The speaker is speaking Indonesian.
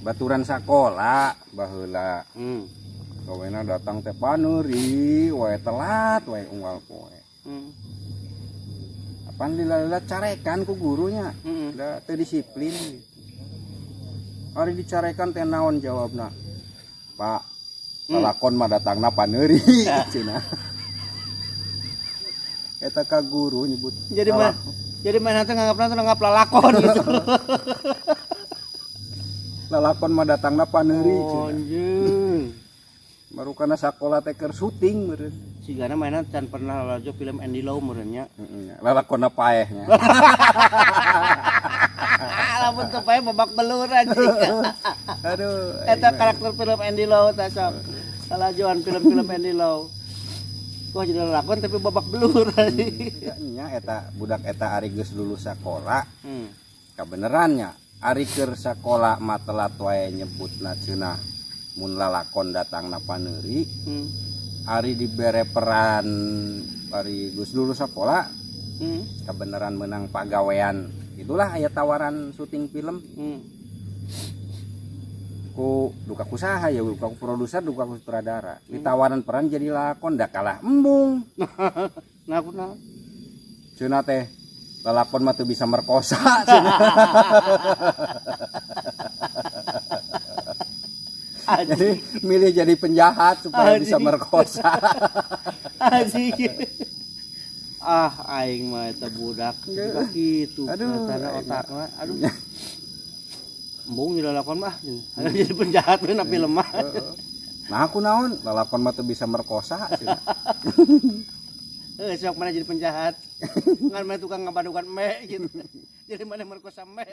baturan sakola baheula gawena datang teh paneuri wae telat wae unggal poe apan lila carekan ku gurunya da teu disiplin ari dicarekan teh naon jawabna Pak lalakon mah datangna paneuri cenah eta ka guru nyebut jadi mana teh nganggap lalakon gitu. Lalakon mah datangna paneuri oh, anjing. Baru kana sakola teh keur syuting meureun. Sigana mainan can pernah lajo film Andy Lau meureun nya. Lalakonna paehnya. Lamun teu paeh babak belur anjing. Aduh. Eta karakter film Andy Lau tah sok. Salajoan film-film Andy Lau. Kok jadi lalakon tapi babak belur anjing. Nya eta budak eta ari geus lulus sakola. Kabenerannya ari keur sakola mah telat wae nyebutna cenah mun lalakon datangna paneuri ari dibere peran ari geus lulus sakola kabeneran menang pagawean itulah aya tawaran syuting film ku duka kusaha ya duka ku produser duka ku sutradara ditawaran peran jadi lalakon da kalah embung nah kunaon cenah teh lalakon mah teu bisa merkosa cenah jadi milih jadi penjahat supaya bisa merkosa. Aing mah eta budak kitu. Tanda otakna. Aduh. Embung jadi lalakon mah. Jadi penjahat we na film mah. Nah aku naon? Lalakon mah teu bisa merkosa cenah. Sok mana jadi penjahat. Ngan mah tukang ngabadukan me gitu. Jadi mana merkosa me.